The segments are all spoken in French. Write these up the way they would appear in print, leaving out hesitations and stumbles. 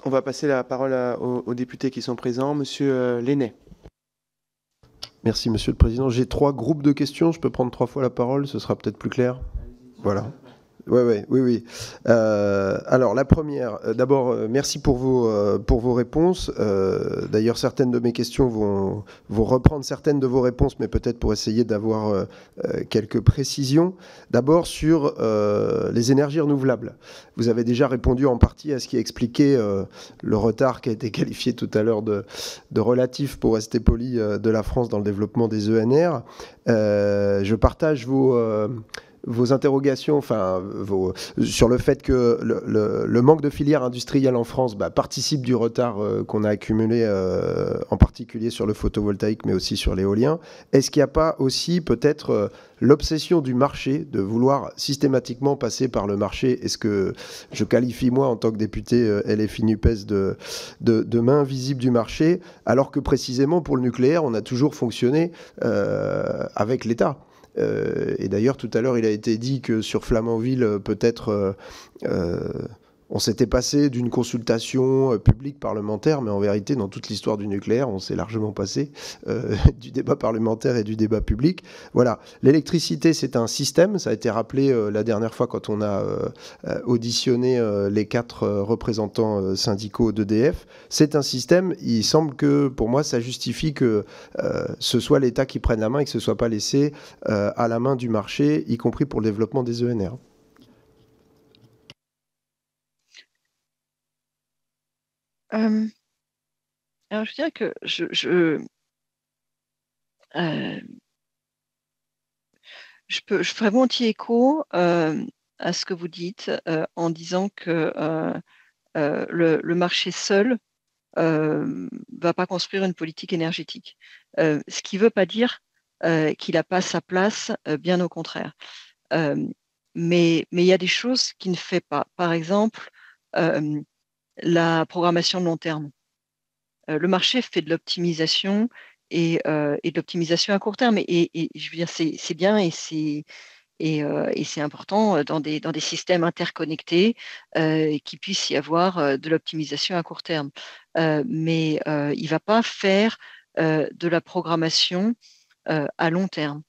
On va passer la parole aux députés qui sont présents. Monsieur Lenné. Merci, Monsieur le Président. J'ai 3 groupes de questions. Je peux prendre 3 fois la parole, ce sera peut-être plus clair. Voilà. Oui. Alors, la première, d'abord, merci pour vos réponses. D'ailleurs, certaines de mes questions vont reprendre certaines de vos réponses, mais peut-être pour essayer d'avoir quelques précisions. D'abord, sur les énergies renouvelables. Vous avez déjà répondu en partie à ce qui expliquait le retard qui a été qualifié tout à l'heure de relatif, pour rester poli, de la France dans le développement des ENR. Je partage vos interrogations, sur le fait que le manque de filières industrielles en France participe du retard qu'on a accumulé, en particulier sur le photovoltaïque, mais aussi sur l'éolien. Est-ce qu'il n'y a pas aussi peut-être l'obsession du marché, de vouloir systématiquement passer par le marché? Est-ce que je qualifie, moi, en tant que député LFI NUPES, de main invisible du marché, alors que précisément pour le nucléaire, on a toujours fonctionné avec l'État? Et d'ailleurs, tout à l'heure, il a été dit que sur Flamanville, peut-être, on s'était passé d'une consultation publique parlementaire, mais en vérité, dans toute l'histoire du nucléaire, on s'est largement passé du débat parlementaire et du débat public. Voilà. L'électricité, c'est un système. Ça a été rappelé la dernière fois quand on a auditionné les 4 représentants syndicaux d'EDF. C'est un système. Il semble que, pour moi, ça justifie que ce soit l'État qui prenne la main et que ce ne soit pas laissé à la main du marché, y compris pour le développement des ENR. Alors, je dirais que je ferai volontiers écho à ce que vous dites en disant que le marché seul va pas construire une politique énergétique. Ce qui ne veut pas dire qu'il n'a pas sa place, bien au contraire. Mais il y a des choses qu'il ne fait pas. Par exemple, la programmation de long terme. Le marché fait de l'optimisation et de l'optimisation à court terme. Et je veux dire, c'est bien et c'est important dans des systèmes interconnectés qu'il puisse y avoir de l'optimisation à court terme. Mais il ne va pas faire de la programmation à long terme.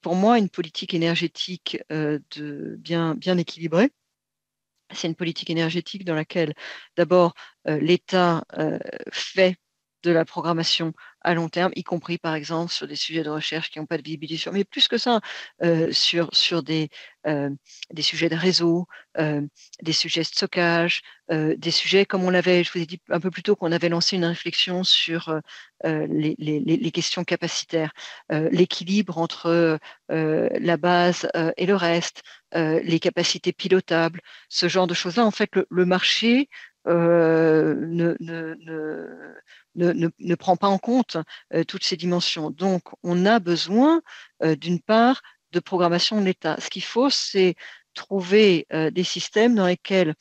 Pour moi, une politique énergétique bien équilibrée, c'est une politique énergétique dans laquelle, d'abord, l'État fait de la programmation à long terme, y compris, par exemple, sur des sujets de recherche qui n'ont pas de visibilité sur, mais plus que ça, sur des sujets de réseau, des sujets de stockage, des sujets comme je vous ai dit un peu plus tôt qu'on avait lancé une réflexion sur les questions capacitaires, l'équilibre entre la base et le reste, les capacités pilotables, ce genre de choses-là. En fait, le marché ne prend pas en compte toutes ces dimensions. Donc, on a besoin, d'une part, de programmation de l'État. Ce qu'il faut, c'est trouver des systèmes dans lesquels,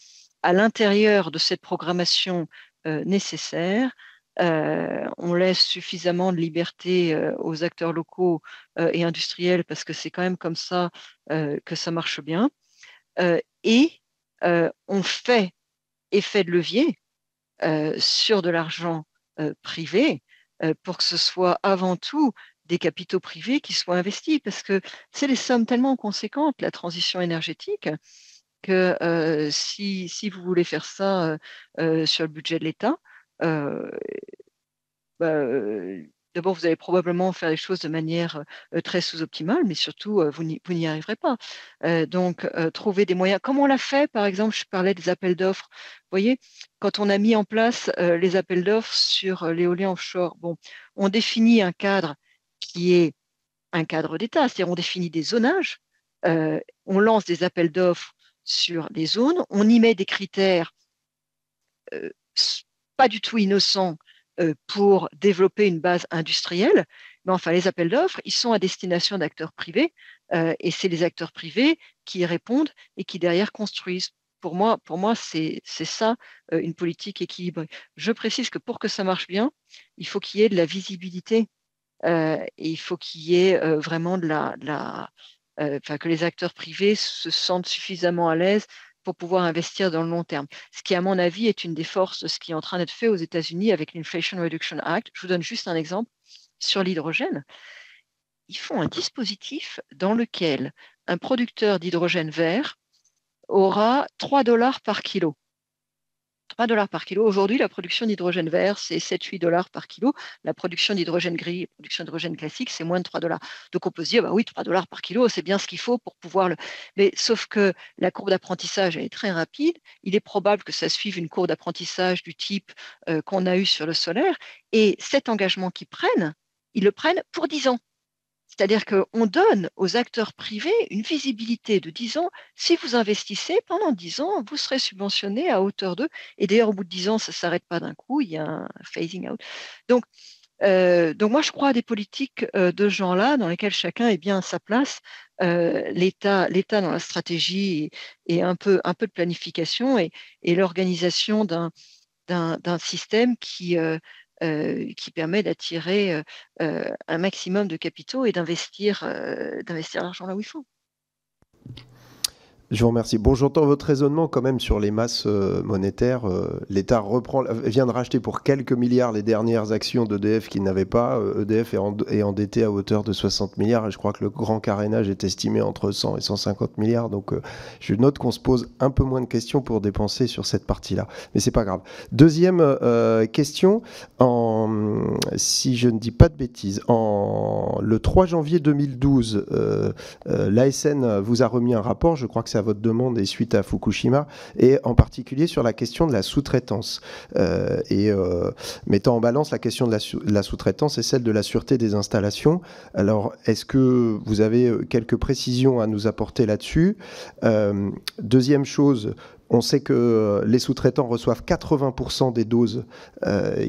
à l'intérieur de cette programmation nécessaire, on laisse suffisamment de liberté aux acteurs locaux et industriels, parce que c'est quand même comme ça que ça marche bien. Et on fait effet de levier sur de l'argent privé pour que ce soit avant tout des capitaux privés qui soient investis, parce que c'est des sommes tellement conséquentes, la transition énergétique, que si vous voulez faire ça sur le budget de l'État, euh, bah, d'abord, vous allez probablement faire les choses de manière très sous-optimale, mais surtout, vous n'y arriverez pas. Donc, trouver des moyens, comme on l'a fait, par exemple, je parlais des appels d'offres. Vous voyez, quand on a mis en place les appels d'offres sur l'éolien offshore, bon, on définit un cadre qui est un cadre d'État, c'est-à-dire on définit des zonages, on lance des appels d'offres sur les zones, on y met des critères euh, pas du tout innocents pour développer une base industrielle. Mais enfin, les appels d'offres, ils sont à destination d'acteurs privés et c'est les acteurs privés qui y répondent et qui derrière construisent. Pour moi c'est ça, une politique équilibrée. Je précise que pour que ça marche bien, il faut qu'il y ait de la visibilité et il faut qu'il y ait vraiment enfin, que les acteurs privés se sentent suffisamment à l'aise pour pouvoir investir dans le long terme. Ce qui, à mon avis, est une des forces de ce qui est en train d'être fait aux États-Unis avec l'Inflation Reduction Act. Je vous donne juste un exemple sur l'hydrogène. Ils font un dispositif dans lequel un producteur d'hydrogène vert aura 3 dollars par kilo. 3 dollars par kilo. Aujourd'hui, la production d'hydrogène vert, c'est 7-8 dollars par kilo. La production d'hydrogène gris, la production d'hydrogène classique, c'est moins de 3 dollars. Donc, on peut se dire, bah oui, 3 dollars par kilo, c'est bien ce qu'il faut pour pouvoir le. Mais sauf que la courbe d'apprentissage est très rapide. Il est probable que ça suive une courbe d'apprentissage du type qu'on a eu sur le solaire. Et cet engagement qu'ils prennent, ils le prennent pour 10 ans. C'est-à-dire qu'on donne aux acteurs privés une visibilité de 10 ans. Si vous investissez pendant 10 ans, vous serez subventionné à hauteur de. Et d'ailleurs, au bout de 10 ans, ça ne s'arrête pas d'un coup, il y a un phasing out. Donc moi, je crois à des politiques de ce genre-là, dans lesquelles chacun est bien à sa place. L'État dans la stratégie et un peu de planification et l'organisation d'un système qui permet d'attirer un maximum de capitaux et d'investir l'argent là où il faut. Je vous remercie. Bon, j'entends votre raisonnement quand même sur les masses monétaires. L'État vient de racheter pour quelques milliards les dernières actions d'EDF qu'il n'avait pas. EDF est endetté à hauteur de 60 milliards et je crois que le grand carénage est estimé entre 100 et 150 milliards. Donc, je note qu'on se pose un peu moins de questions pour dépenser sur cette partie-là. Mais c'est pas grave. Deuxième question, si je ne dis pas de bêtises, le 3 janvier 2012, l'ASN vous a remis un rapport, je crois que c'est à votre demande et suite à Fukushima, et en particulier sur la question de la sous-traitance. Mettant en balance la question de la sous-traitance et celle de la sûreté des installations. Alors, est-ce que vous avez quelques précisions à nous apporter là-dessus? Deuxième chose, on sait que les sous-traitants reçoivent 80% des doses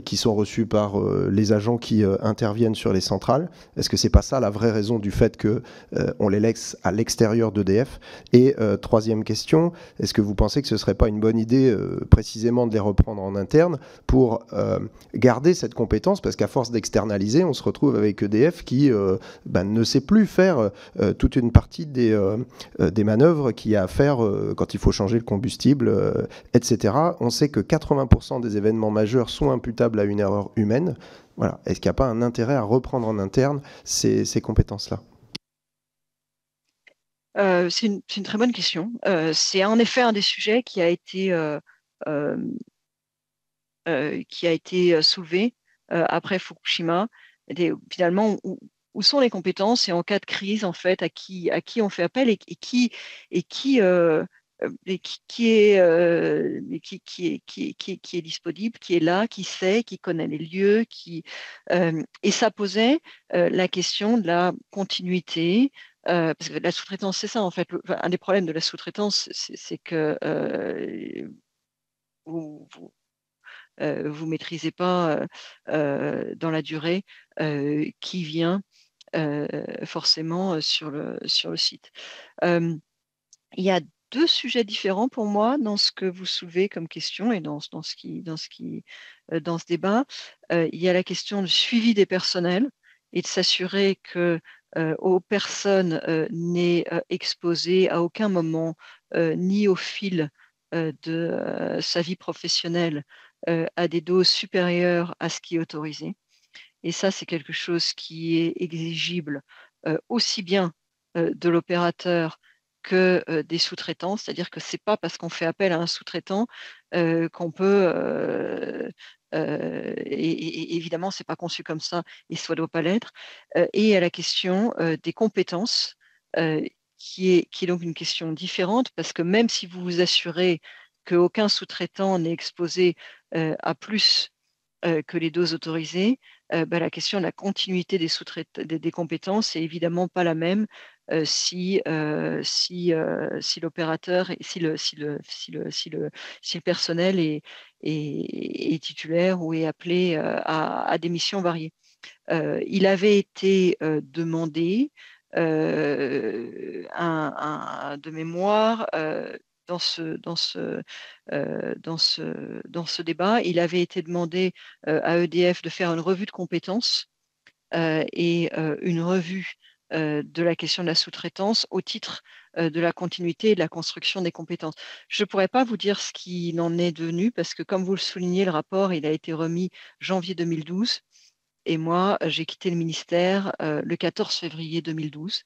qui sont reçues par les agents qui interviennent sur les centrales. Est-ce que c'est pas ça la vraie raison du fait qu'on les laisse à l'extérieur d'EDF? Et troisième question, est-ce que vous pensez que ce serait pas une bonne idée précisément de les reprendre en interne pour garder cette compétence? Parce qu'à force d'externaliser, on se retrouve avec EDF qui ne sait plus faire toute une partie des manœuvres qu'il y a à faire quand il faut changer le combustible, etc. On sait que 80% des événements majeurs sont imputables à une erreur humaine. Voilà. Est-ce qu'il n'y a pas un intérêt à reprendre en interne ces compétences-là? C'est une très bonne question. C'est en effet un des sujets qui a été soulevé après Fukushima. Finalement, où sont les compétences et en cas de crise, en fait, à qui on fait appel et qui est disponible, qui est là, qui sait, qui connaît les lieux, et ça posait la question de la continuité. Parce que la sous-traitance, c'est ça en fait. Un des problèmes de la sous-traitance, c'est que vous maîtrisez pas dans la durée qui vient forcément sur le site. Il y a deux sujets différents pour moi dans ce que vous soulevez comme question et dans ce débat. Il y a la question du suivi des personnels et de s'assurer que aux personnes n'est exposé à aucun moment ni au fil de sa vie professionnelle à des doses supérieures à ce qui est autorisé. Et ça, c'est quelque chose qui est exigible aussi bien de l'opérateur que des sous-traitants, c'est-à-dire que c'est pas parce qu'on fait appel à un sous-traitant qu'on peut, et évidemment, c'est pas conçu comme ça et ça doit pas l'être. Et à la question des compétences, qui est donc une question différente, parce que même si vous vous assurez qu'aucun sous-traitant n'est exposé à plus que les doses autorisées, la question de la continuité des compétences est évidemment pas la même si l'opérateur, si le personnel est titulaire ou est appelé à des missions variées. Il avait été demandé de mémoire dans ce débat, il avait été demandé à EDF de faire une revue de compétences et une revue de la question de la sous-traitance au titre de la continuité et de la construction des compétences. Je ne pourrais pas vous dire ce qu'il en est devenu parce que, comme vous le soulignez, le rapport, il a été remis janvier 2012. Et moi, j'ai quitté le ministère le 14 février 2012.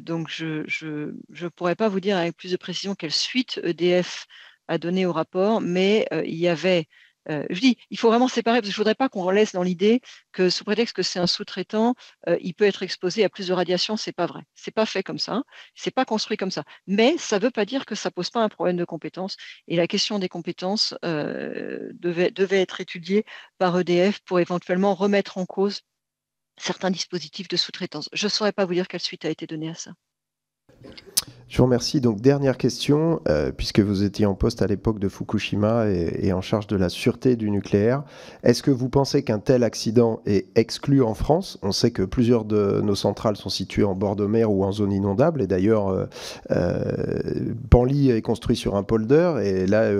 Donc, je ne pourrais pas vous dire avec plus de précision quelle suite EDF a donné au rapport, mais il y avait, je dis, il faut vraiment séparer parce que je ne voudrais pas qu'on laisse dans l'idée que sous prétexte que c'est un sous-traitant, il peut être exposé à plus de radiation. C'est pas vrai. C'est pas fait comme ça. C'est pas construit comme ça. Mais ça ne veut pas dire que ça pose pas un problème de compétences. Et la question des compétences devait être étudiée par EDF pour éventuellement remettre en cause certains dispositifs de sous-traitance. Je ne saurais pas vous dire quelle suite a été donnée à ça. Je vous remercie. Donc, dernière question, puisque vous étiez en poste à l'époque de Fukushima et en charge de la sûreté du nucléaire. Est-ce que vous pensez qu'un tel accident est exclu en France? On sait que plusieurs de nos centrales sont situées en bord de mer ou en zone inondable. Et d'ailleurs, Penly est construit sur un polder. Et là,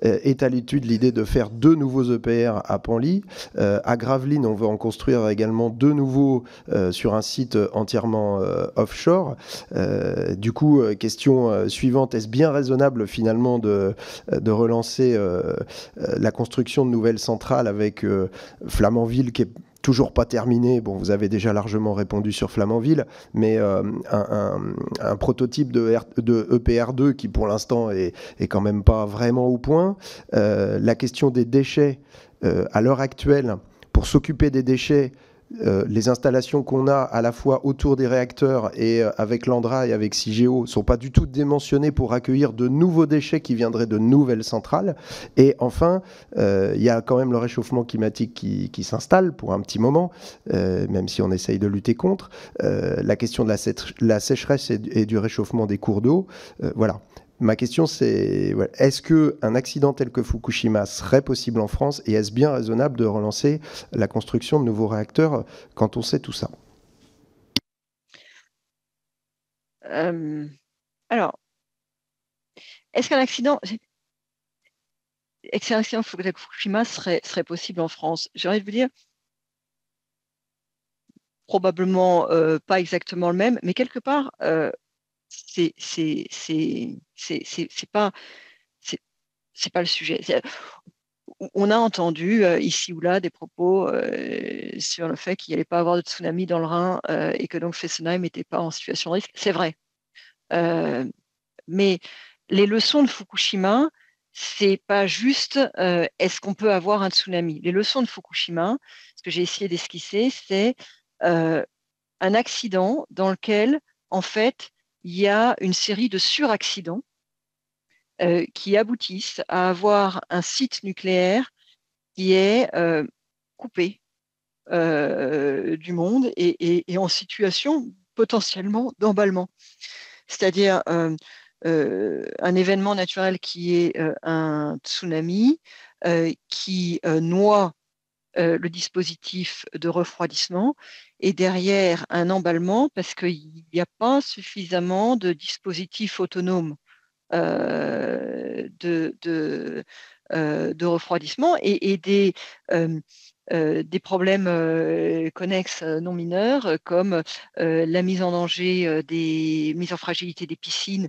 est à l'étude l'idée de faire 2 nouveaux EPR à Penly. À Gravelines, on va en construire également 2 nouveaux sur un site entièrement offshore. Du coup, question suivante, est-ce bien raisonnable finalement de relancer la construction de nouvelles centrales avec Flamanville qui est toujours pas terminé? Bon, vous avez déjà largement répondu sur Flamanville, mais un prototype de EPR2 qui pour l'instant est quand même pas vraiment au point. La question des déchets, à l'heure actuelle, pour s'occuper des déchets, les installations qu'on a à la fois autour des réacteurs et avec l'Andra et avec Cigéo ne sont pas du tout dimensionnées pour accueillir de nouveaux déchets qui viendraient de nouvelles centrales. Et enfin, il y a quand même le réchauffement climatique qui s'installe pour un petit moment, même si on essaye de lutter contre. La question de la sécheresse et du réchauffement des cours d'eau. Voilà. Ma question, c'est est-ce qu'un accident tel que Fukushima serait possible en France et est-ce bien raisonnable de relancer la construction de nouveaux réacteurs quand on sait tout ça? Alors, est-ce qu'un accident Fukushima serait possible en France? J'ai envie de vous dire, probablement pas exactement le même, mais quelque part, c'est pas le sujet. On a entendu ici ou là des propos sur le fait qu'il n'y allait pas avoir de tsunami dans le Rhin et que donc Fessenheim n'était pas en situation de risque. C'est vrai. Mais les leçons de Fukushima, c'est pas juste est-ce qu'on peut avoir un tsunami. Les leçons de Fukushima, ce que j'ai essayé d'esquisser, c'est un accident dans lequel, en fait, il y a une série de suraccidents qui aboutissent à avoir un site nucléaire qui est coupé du monde et en situation potentiellement d'emballement. C'est-à-dire un événement naturel qui est un tsunami qui noie le dispositif de refroidissement et derrière un emballement parce qu'il n'y a pas suffisamment de dispositifs autonomes de refroidissement et des problèmes connexes non mineurs comme la mise en danger des mises en fragilité des piscines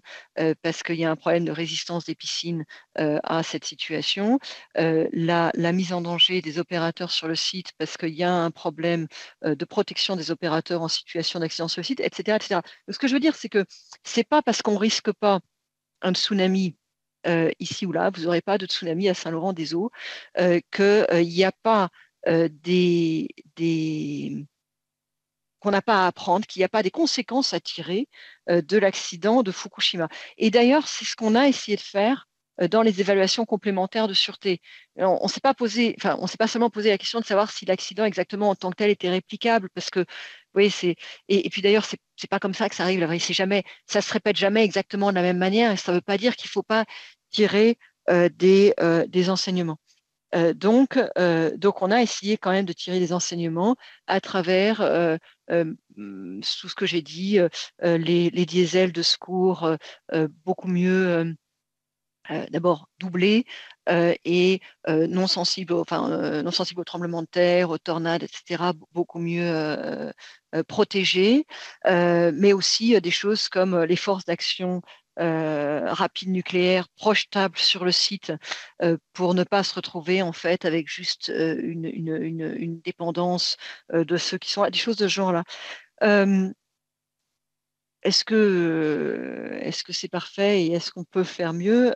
parce qu'il y a un problème de résistance des piscines à cette situation, la mise en danger des opérateurs sur le site parce qu'il y a un problème de protection des opérateurs en situation d'accident sur le site, etc., etc. Donc, ce que je veux dire, c'est que c'est pas parce qu'on risque pas un tsunami ici ou là, vous n'aurez pas de tsunami à Saint-Laurent-des-Eaux, qu'il n'y a pas qu'on n'a pas à apprendre, qu'il n'y a pas des conséquences à tirer de l'accident de Fukushima. Et d'ailleurs, c'est ce qu'on a essayé de faire dans les évaluations complémentaires de sûreté. On s'est pas posé, enfin, on s'est pas seulement posé la question de savoir si l'accident exactement en tant que tel était réplicable, parce que, vous voyez, et puis d'ailleurs, c'est pas comme ça que ça arrive. Là, c'est jamais, ça se répète jamais exactement de la même manière. Et ça ne veut pas dire qu'il faut pas tirer des enseignements. Donc, on a essayé quand même de tirer des enseignements à travers tout ce que j'ai dit, les diesels de secours beaucoup mieux d'abord doublé et non sensible, non sensible aux tremblements de terre, aux tornades, etc., beaucoup mieux protégé, mais aussi des choses comme les forces d'action rapide nucléaire projetables sur le site pour ne pas se retrouver en fait avec juste une dépendance de ceux qui sont là, des choses de ce genre-là. Est-ce que c'est parfait et est-ce qu'on peut faire mieux?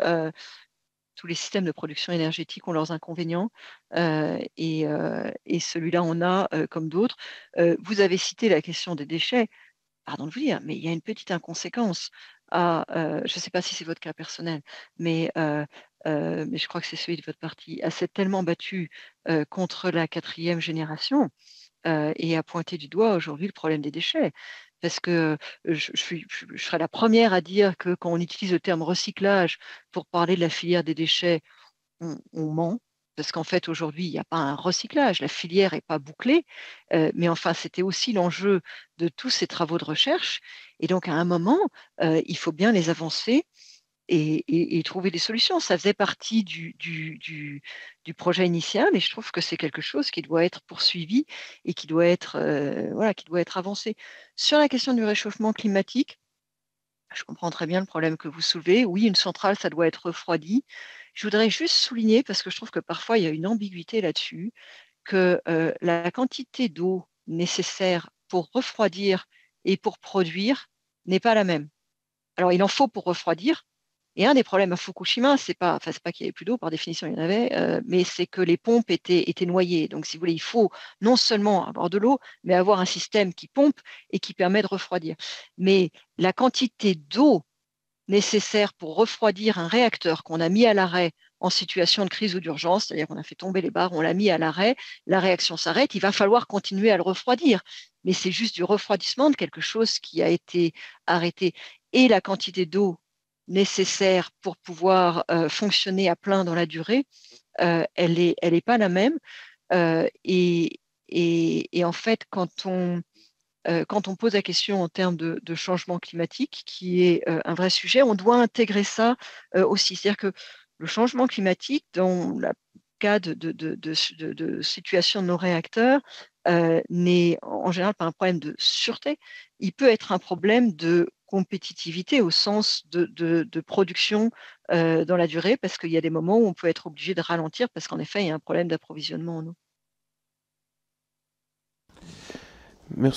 Tous les systèmes de production énergétique ont leurs inconvénients et celui-là en a comme d'autres. Vous avez cité la question des déchets. Pardon de vous dire, mais il y a une petite inconséquence je ne sais pas si c'est votre cas personnel, mais je crois que c'est celui de votre parti, à s'être tellement battu contre la quatrième génération et à pointer du doigt aujourd'hui le problème des déchets. Parce que je serais la première à dire que quand on utilise le terme recyclage pour parler de la filière des déchets, on ment. Parce qu'en fait, aujourd'hui, il n'y a pas un recyclage, la filière n'est pas bouclée, mais enfin, c'était aussi l'enjeu de tous ces travaux de recherche. Et donc, à un moment, il faut bien les avancer et trouver des solutions. Ça faisait partie du projet initial et je trouve que c'est quelque chose qui doit être poursuivi et qui doit être, voilà, qui doit être avancé. Sur la question du réchauffement climatique, je comprends très bien le problème que vous soulevez. Oui, une centrale, ça doit être refroidi. Je voudrais juste souligner, parce que je trouve que parfois il y a une ambiguïté là-dessus, que la quantité d'eau nécessaire pour refroidir et pour produire n'est pas la même. Alors, il en faut pour refroidir. Et un des problèmes à Fukushima, c'est pas qu'il n'y avait plus d'eau, par définition, il y en avait, mais c'est que les pompes étaient noyées. Donc, si vous voulez, il faut non seulement avoir de l'eau, mais avoir un système qui pompe et qui permet de refroidir. Mais la quantité d'eau nécessaire pour refroidir un réacteur qu'on a mis à l'arrêt en situation de crise ou d'urgence, c'est-à-dire qu'on a fait tomber les barres, on l'a mis à l'arrêt, la réaction s'arrête, il va falloir continuer à le refroidir. Mais c'est juste du refroidissement de quelque chose qui a été arrêté. Et la quantité d'eau nécessaire pour pouvoir fonctionner à plein dans la durée, elle est pas la même. Et en fait, quand on pose la question en termes de changement climatique, qui est un vrai sujet, on doit intégrer ça aussi. C'est-à-dire que le changement climatique, dans le cas de situation de nos réacteurs, n'est en général pas un problème de sûreté. Il peut être un problème de compétitivité au sens de production dans la durée, parce qu'il y a des moments où on peut être obligé de ralentir parce qu'en effet, il y a un problème d'approvisionnement en eau. Merci.